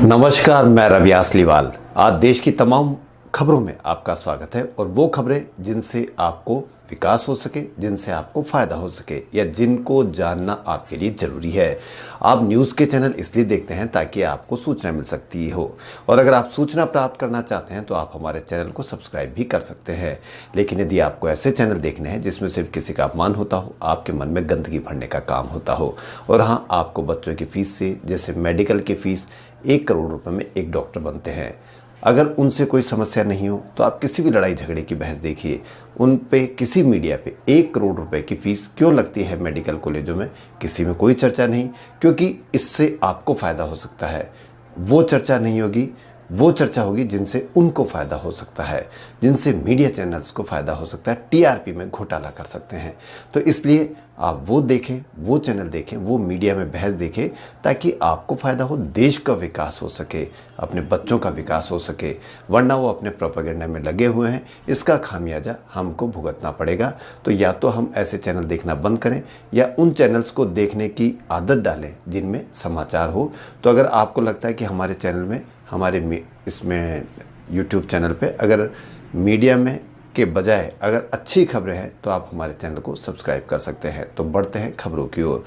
नमस्कार, मैं रवि आसलीवाल। आज देश की तमाम खबरों में आपका स्वागत है और वो खबरें जिनसे आपको विकास हो सके, जिनसे आपको फायदा हो सके या जिनको जानना आपके लिए जरूरी है। आप न्यूज़ के चैनल इसलिए देखते हैं ताकि आपको सूचना मिल सकती हो, और अगर आप सूचना प्राप्त करना चाहते हैं तो आप हमारे चैनल को सब्सक्राइब भी कर सकते हैं। लेकिन यदि आपको ऐसे चैनल देखने हैं जिसमें सिर्फ किसी का अपमान होता हो, आपके मन में गंदगी भरने का काम होता हो, और हाँ, आपको बच्चों की फीस से, जैसे मेडिकल की फीस 1 करोड़ रुपए में एक डॉक्टर बनते हैं, अगर उनसे कोई समस्या नहीं हो तो आप किसी भी लड़ाई झगड़े की बहस देखिए, उन पे किसी मीडिया पे 1 करोड़ रुपए की फीस क्यों लगती है मेडिकल कॉलेजों में, किसी में कोई चर्चा नहीं, क्योंकि इससे आपको फायदा हो सकता है। वो चर्चा नहीं होगी, वो चर्चा होगी जिनसे उनको फायदा हो सकता है, जिनसे मीडिया चैनल्स को फायदा हो सकता है, टीआरपी में घोटाला कर सकते हैं। तो इसलिए आप वो देखें, वो चैनल देखें, वो मीडिया में बहस देखें, ताकि आपको फायदा हो, देश का विकास हो सके, अपने बच्चों का विकास हो सके। वरना वो अपने प्रोपेगेंडा में लगे हुए हैं, इसका खामियाजा हमको भुगतना पड़ेगा। तो या तो हम ऐसे चैनल देखना बंद करें या उन चैनल्स को देखने की आदत डालें जिनमें समाचार हो। तो अगर आपको लगता है कि हमारे चैनल में, हमारे इसमें यूट्यूब चैनल पे अगर मीडिया में के बजाय अगर अच्छी खबरें हैं तो आप हमारे चैनल को सब्सक्राइब कर सकते हैं। तो बढ़ते हैं खबरों की ओर।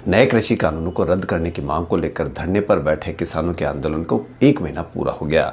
नए कृषि कानूनों को रद्द करने की मांग को लेकर धरने पर बैठे किसानों के आंदोलन को 1 महीना पूरा हो गया।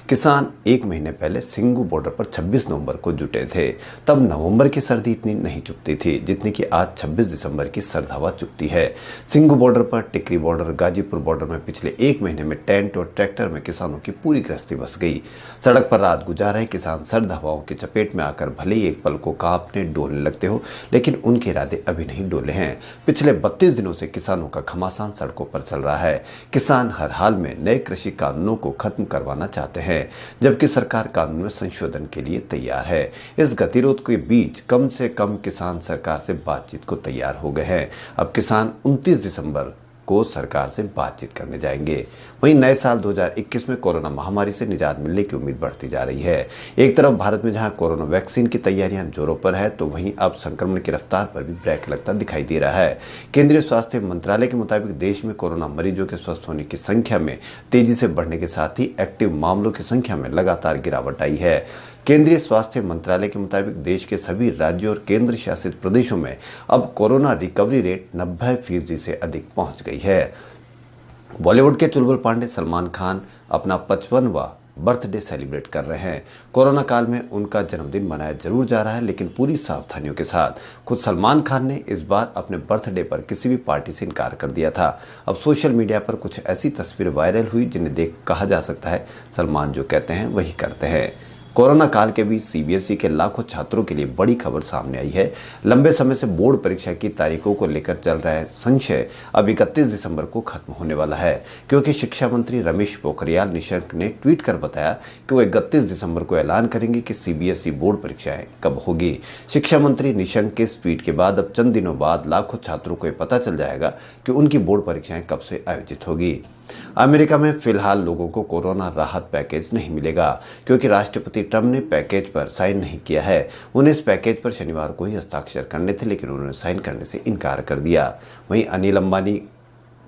किसान 1 महीने पहले सिंगू बॉर्डर पर 26 नवंबर को जुटे थे। तब नवंबर की सर्दी इतनी नहीं चुभती थी जितनी कि आज 26 दिसंबर की सर्द हवा चुभती है। सिंगू बॉर्डर पर, टिकरी बॉर्डर, गाजीपुर बॉर्डर में पिछले 1 महीने में टेंट और ट्रैक्टर में किसानों की पूरी गृहस्थी बस गई। सड़क पर रात गुजार रहे किसान सर्द हवाओं की चपेट में आकर भले ही एक पल को कांपने डोलने लगते हो, लेकिन उनके इरादे अभी नहीं डोले हैं। पिछले 32 दिनों से किसानों का घमासान सड़कों पर चल रहा है। किसान हर हाल में नए कृषि कानूनों को खत्म करवाना चाहते हैं, जबकि सरकार कानून में संशोधन के लिए तैयार है। इस गतिरोध के बीच कम से कम किसान सरकार से बातचीत को तैयार हो गए हैं। अब किसान 29 दिसंबर को सरकार से बातचीत करने जाएंगे। वहीं नए साल 2021 में कोरोना महामारी से निजात मिलने की उम्मीद बढ़ती जा रही है। एक तरफ भारत में जहां कोरोना वैक्सीन की तैयारियां जोरों पर है, तो वहीं अब संक्रमण की रफ्तार पर भी ब्रेक लगता दिखाई दे रहा है। केंद्रीय स्वास्थ्य मंत्रालय के मुताबिक देश में कोरोना मरीजों के स्वस्थ होने की संख्या में तेजी से बढ़ने के साथ ही एक्टिव मामलों की संख्या में लगातार गिरावट आई है। केंद्रीय स्वास्थ्य मंत्रालय के मुताबिक देश के सभी राज्यों और केंद्र शासित प्रदेशों में अब कोरोना रिकवरी रेट 90% से अधिक पहुंच गई है। बॉलीवुड के चुलबुल पांडे सलमान खान अपना 55वां बर्थडे सेलिब्रेट कर रहे हैं। कोरोना काल में उनका जन्मदिन मनाया जरूर जा रहा है, लेकिन पूरी सावधानियों के साथ। खुद सलमान खान ने इस बार अपने बर्थडे पर किसी भी पार्टी से इनकार कर दिया था। अब सोशल मीडिया पर कुछ ऐसी तस्वीरें वायरल हुई जिन्हें देख कहा जा सकता है सलमान जो कहते हैं वही करते हैं। कोरोना काल के बीच सीबीएसई के लाखों छात्रों के लिए बड़ी खबर सामने आई है। लंबे समय से बोर्ड परीक्षा की तारीखों को लेकर चल रहा है संशय अब 31 दिसंबर को खत्म होने वाला है, क्योंकि शिक्षा मंत्री रमेश पोखरियाल निशंक ने ट्वीट कर बताया कि वो 31 दिसंबर को ऐलान करेंगे कि सीबीएसई बोर्ड परीक्षाएं कब होगी। शिक्षा मंत्री निशंक के इस ट्वीट के बाद अब चंद दिनों बाद लाखों छात्रों को पता चल जाएगा कि उनकी बोर्ड परीक्षाएं कब से आयोजित होगी। अमेरिका में फिलहाल लोगों को कोरोना राहत पैकेज नहीं मिलेगा, क्योंकि राष्ट्रपति ट्रंप ने पैकेज पर साइन नहीं किया है। उन्हें इस पैकेज पर शनिवार को ही हस्ताक्षर करने थे, लेकिन उन्होंने साइन करने से इनकार कर दिया। वहीं अनिल अंबानी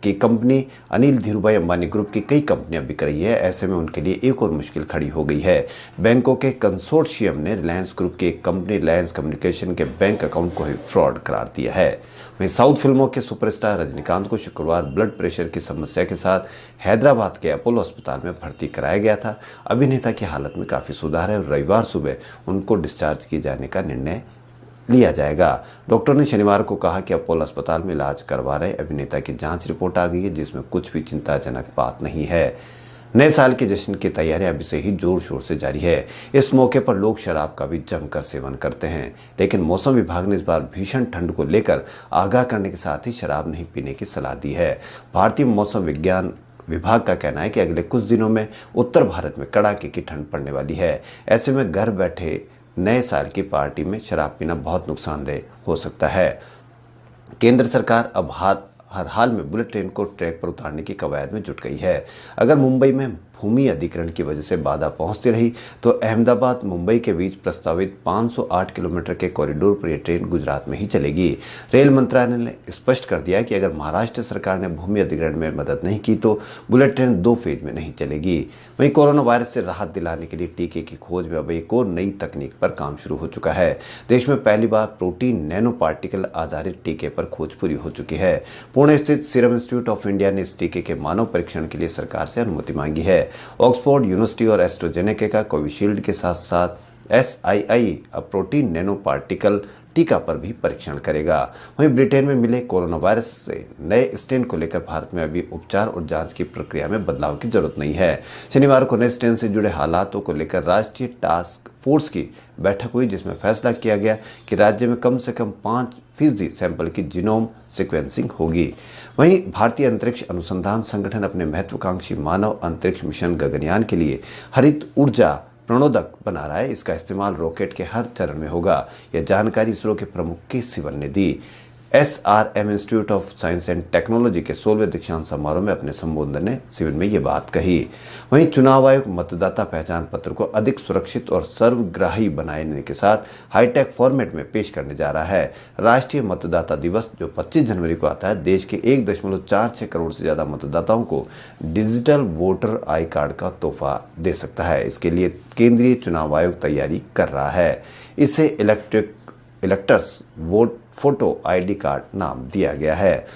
की कंपनी अनिल धीरूभाई अंबानी ग्रुप की कई कंपनियां बिक रही है। ऐसे में उनके लिए एक और मुश्किल खड़ी हो गई है। बैंकों के कंसोर्शियम ने रिलायंस ग्रुप की एक कंपनी रिलायंस कम्युनिकेशन के बैंक अकाउंट को ही फ्रॉड करार दिया है। वहीं साउथ फिल्मों के सुपरस्टार रजनीकांत को शुक्रवार ब्लड प्रेशर की समस्या के साथ हैदराबाद के अपोलो अस्पताल में भर्ती कराया गया था। अभिनेता की हालत में काफ़ी सुधार है और रविवार सुबह उनको डिस्चार्ज किए जाने का निर्णय लिया जाएगा। डॉक्टर ने शनिवार को कहा कि अपोलो अस्पताल में इलाज करवा रहे अभिनेता की जांच रिपोर्ट आ गई है, जिसमें कुछ भी चिंताजनक बात नहीं है। नए साल के जश्न की तैयारियां अभी से ही जोर शोर से जारी है। इस मौके पर लोग शराब का भी जमकर सेवन करते हैं, लेकिन मौसम विभाग ने इस बार भीषण ठंड को लेकर आगाह करने के साथ ही शराब नहीं पीने की सलाह दी है। भारतीय मौसम विज्ञान विभाग का कहना है कि अगले कुछ दिनों में उत्तर भारत में कड़ाके की ठंड पड़ने वाली है। ऐसे में घर बैठे नए साल की पार्टी में शराब पीना बहुत नुकसानदेह हो सकता है। केंद्र सरकार अब हर हाल में बुलेट ट्रेन को ट्रैक पर उतारने की कवायद में जुट गई है। अगर मुंबई में भूमि अधिग्रहण की वजह से बाधा पहुंचती रही तो अहमदाबाद मुंबई के बीच प्रस्तावित 508 किलोमीटर के कॉरिडोर पर यह ट्रेन गुजरात में ही चलेगी। रेल मंत्रालय ने स्पष्ट कर दिया कि अगर महाराष्ट्र सरकार ने भूमि अधिग्रहण में मदद नहीं की तो बुलेट ट्रेन 2 फेज में नहीं चलेगी। वहीं कोरोना वायरस से राहत दिलाने के लिए टीके की खोज में अब एक और नई तकनीक पर काम शुरू हो चुका है। देश में पहली बार प्रोटीन नैनो पार्टिकल आधारित टीके पर खोज पूरी हो चुकी है। पुणे स्थित सीरम इंस्टीट्यूट ऑफ इंडिया ने इस टीके के मानव परीक्षण के लिए सरकार से अनुमति मांगी है। ऑक्सफोर्ड यूनिवर्सिटी और एस्ट्राजेनेका कोविशील्ड के साथ साथ SII अब प्रोटीन नैनो पार्टिकल टीका पर भी परीक्षण करेगा। वहीं ब्रिटेन में मिले कोरोना वायरस से नए स्ट्रेन को लेकर भारत में अभी उपचार और जांच की प्रक्रिया में बदलाव की जरूरत नहीं है। शनिवार को नए स्ट्रेन से जुड़े हालातों को लेकर राष्ट्रीय टास्क फोर्स की बैठक हुई, जिसमें फैसला किया गया कि राज्य में कम से कम 5% सैंपल की जीनोम सीक्वेंसिंग होगी। वहीं भारतीय अंतरिक्ष अनुसंधान संगठन अपने महत्वाकांक्षी मानव अंतरिक्ष मिशन गगनयान के लिए हरित ऊर्जा प्रणोदक बना रहा है। इसका इस्तेमाल रॉकेट के हर चरण में होगा। यह जानकारी इसरो के प्रमुख के सिवन ने दी। SRM institute of science and technology के 16वें दीक्षांत समारोह में अपने संबोधन में सिवन में ये बात कही। वहीं चुनाव आयोग मतदाता पहचान पत्र को अधिक सुरक्षित और सर्वग्राही बनाने के साथ हाईटेक फॉर्मेट में पेश करने जा रहा है। राष्ट्रीय मतदाता दिवस जो 25 जनवरी को आता है, देश के 1.46 करोड़ से ज्यादा मतदाताओं को डिजिटल वोटर आई कार्ड का तोहफा दे सकता है। इसके लिए केंद्रीय चुनाव आयोग तैयारी कर रहा है। इसे electors vote photo ID card नाम दिया गया है।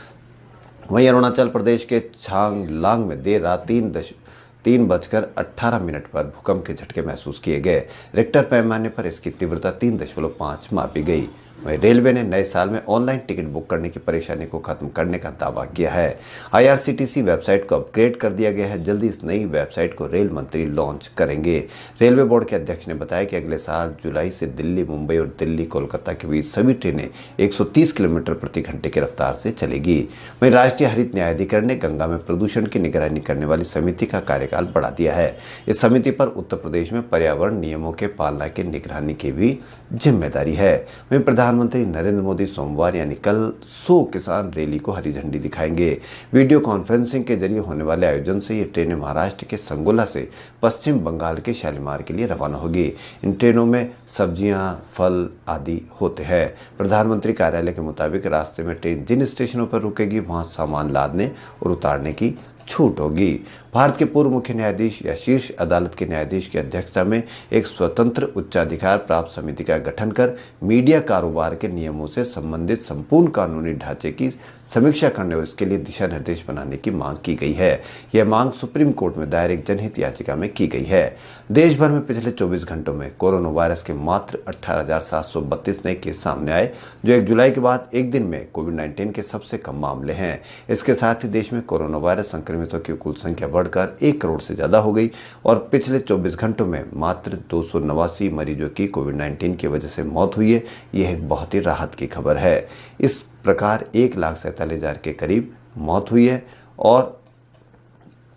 वहीं अरुणाचल प्रदेश के चांगलांग में देर रात 3:18 पर भूकंप के झटके महसूस किए गए। रिक्टर पैमाने पर इसकी तीव्रता 3.5 मापी गई। वहीं रेलवे ने नए साल में ऑनलाइन टिकट बुक करने की परेशानी को खत्म करने का दावा किया है। IRCTC वेबसाइट को अपग्रेड कर दिया गया है। जल्दी इस नई वेबसाइट को रेल मंत्री लॉन्च करेंगे। रेलवे बोर्ड के अध्यक्ष ने बताया कि अगले साल जुलाई से दिल्ली मुंबई और दिल्ली कोलकाता के बीच सभी ट्रेनें 130 किलोमीटर प्रति घंटे की रफ्तार से चलेगी। वहीं राष्ट्रीय हरित न्यायाधिकरण ने गंगा में प्रदूषण की निगरानी करने वाली समिति का कार्यकाल बढ़ा दिया है। इस समिति पर उत्तर प्रदेश में पर्यावरण नियमों के पालना की निगरानी की भी जिम्मेदारी है। वहीं प्रधानमंत्री नरेंद्र मोदी सोमवार यानी कल 100 किसान रैली को हरी झंडी दिखाएंगे। वीडियो कॉन्फ्रेंसिंग के जरिए होने वाले आयोजन से ये ट्रेनें महाराष्ट्र के संगोला से पश्चिम बंगाल के शालीमार के लिए रवाना होगी। इन ट्रेनों में सब्जियां, फल आदि होते हैं। प्रधानमंत्री कार्यालय के मुताबिक रास्ते में ट्रेन जिन स्टेशनों पर रुकेगी वहां सामान लादने और उतारने की छूट होगी। भारत के पूर्व मुख्य न्यायाधीश या शीर्ष अदालत के न्यायाधीश की अध्यक्षता में एक स्वतंत्र उच्चाधिकार प्राप्त समिति का गठन कर मीडिया कारोबार के नियमों से संबंधित संपूर्ण कानूनी ढांचे की समीक्षा करने और इसके लिए दिशा निर्देश बनाने की मांग की गई है। यह मांग सुप्रीम कोर्ट में दायर एक जनहित याचिका में की गई है। देश भर में पिछले 24 घंटों में कोरोना वायरस के मात्र 18,732 नए केस सामने आए, जो 1 जुलाई के बाद एक दिन में कोविड-19 के सबसे कम मामले हैं। इसके साथ ही देश में कोरोना वायरस संक्रमितों की कुल संख्या बढ़कर 1 करोड़ से ज्यादा हो गई और पिछले 24 घंटों में मात्र 289 मरीजों की कोविड-19 की वजह से मौत हुई है। यह एक बहुत ही राहत की खबर है। इस प्रकार 1,47,000 के करीब मौत हुई है। और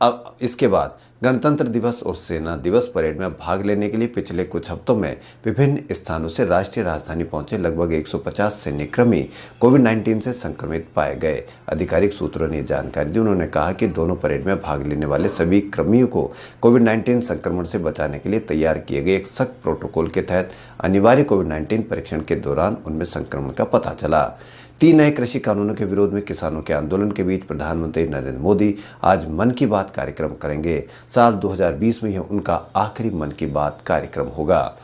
अब इसके बाद गणतंत्र दिवस और सेना दिवस परेड में भाग लेने के लिए पिछले कुछ हफ्तों में विभिन्न स्थानों से राष्ट्रीय राजधानी पहुंचे लगभग 150 सैन्यकर्मी कोविड-19 से संक्रमित पाए गए। आधिकारिक सूत्रों ने जानकारी दी। उन्होंने कहा कि दोनों परेड में भाग लेने वाले सभी कर्मियों को कोविड-19 संक्रमण से बचाने के लिए तैयार किए गए एक सख्त प्रोटोकॉल के तहत अनिवार्य कोविड-19 परीक्षण के दौरान उनमें संक्रमण का पता चला। 3 नए कृषि कानूनों के विरोध में किसानों के आंदोलन के बीच प्रधानमंत्री नरेंद्र मोदी आज मन की बात कार्यक्रम करेंगे। साल 2020 में यह उनका आखिरी मन की बात कार्यक्रम होगा।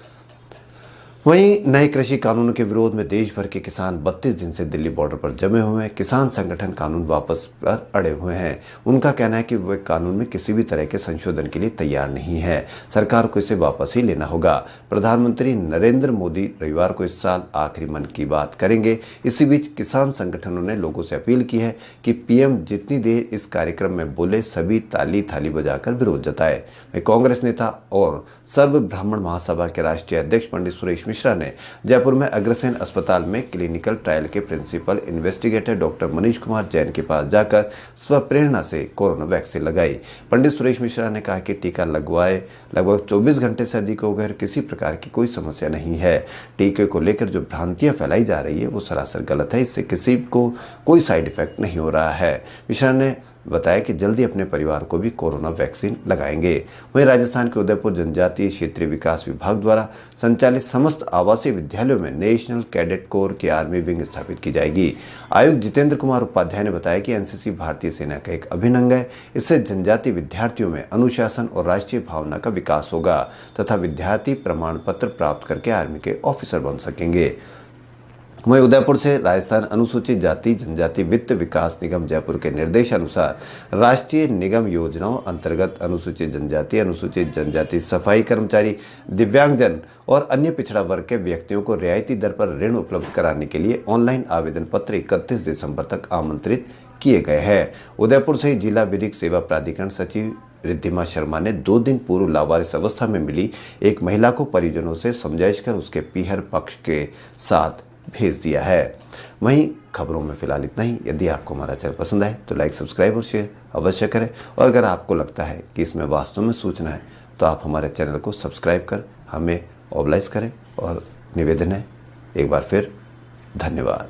वहीं नए कृषि कानूनों के विरोध में देश भर के किसान 32 दिन से दिल्ली बॉर्डर पर जमे हुए हैं। किसान संगठन कानून वापस पर अड़े हुए हैं। उनका कहना है कि वे कानून में किसी भी तरह के संशोधन के लिए तैयार नहीं है। सरकार को इसे वापस ही लेना होगा। प्रधानमंत्री नरेंद्र मोदी रविवार को इस साल आखिरी मन की बात करेंगे। इसी बीच किसान संगठनों ने लोगों से अपील की है कि पीएम जितनी देर इस कार्यक्रम में बोले सभी ताली थाली बजाकर विरोध जताए। कांग्रेस नेता और सर्व ब्राह्मण महासभा के राष्ट्रीय अध्यक्ष पंडित सुरेश मिश्रा ने जयपुर में अग्रसेन अस्पताल में क्लिनिकल ट्रायल के principal investigator doctor Manish Kumar Jain के पास जाकर स्वप्रेरणा से कोरोना वैक्सीन लगाई। पंडित सुरेश मिश्रा ने कहा कि टीका लगवाए लगभग 24 घंटे से अधिक हो गए, किसी प्रकार की कोई समस्या नहीं है। टीके को लेकर जो भ्रांतियां फैलाई जा रही है वो सरासर गलत है। इससे किसी को कोई साइड इफेक्ट नहीं हो रहा है। मिश्रा ने बताया कि जल्दी अपने परिवार को भी कोरोना वैक्सीन लगाएंगे। वहीं राजस्थान के उदयपुर जनजातीय क्षेत्रीय विकास विभाग द्वारा संचालित समस्त आवासीय विद्यालयों में नेशनल कैडेट कोर की आर्मी विंग स्थापित की जाएगी। आयुक्त जितेंद्र कुमार उपाध्याय ने बताया कि एनसीसी भारतीय सेना का एक अभिन्न अंग है। इससे जनजातीय विद्यार्थियों में अनुशासन और राष्ट्रीय भावना का विकास होगा तथा विद्यार्थी प्रमाण पत्र प्राप्त करके आर्मी के ऑफिसर बन सकेंगे। वहीं उदयपुर से राजस्थान अनुसूचित जाति जनजाति वित्त विकास निगम जयपुर के निर्देशानुसार राष्ट्रीय निगम योजनाओं अंतर्गत अनुसूचित जनजाति सफाई कर्मचारी, दिव्यांगजन और अन्य पिछड़ा वर्ग के व्यक्तियों को रियायती दर पर ऋण उपलब्ध कराने के लिए ऑनलाइन आवेदन पत्र 31 दिसंबर तक आमंत्रित किए गए हैं। उदयपुर से जिला विधिक सेवा प्राधिकरण सचिव रिद्धिमा शर्मा ने 2 दिन पूर्व लावारिस अवस्था में मिली एक महिला को परिजनों से समझाइश कर उसके पीहर पक्ष के साथ भेज दिया है। वहीं खबरों में फिलहाल इतना ही। यदि आपको हमारा चैनल पसंद आए तो लाइक, सब्सक्राइब और शेयर अवश्य करें और अगर आपको लगता है कि इसमें वास्तव में सूचना है तो आप हमारे चैनल को सब्सक्राइब कर हमें ओबलाइज करें। और निवेदन है एक बार फिर, धन्यवाद।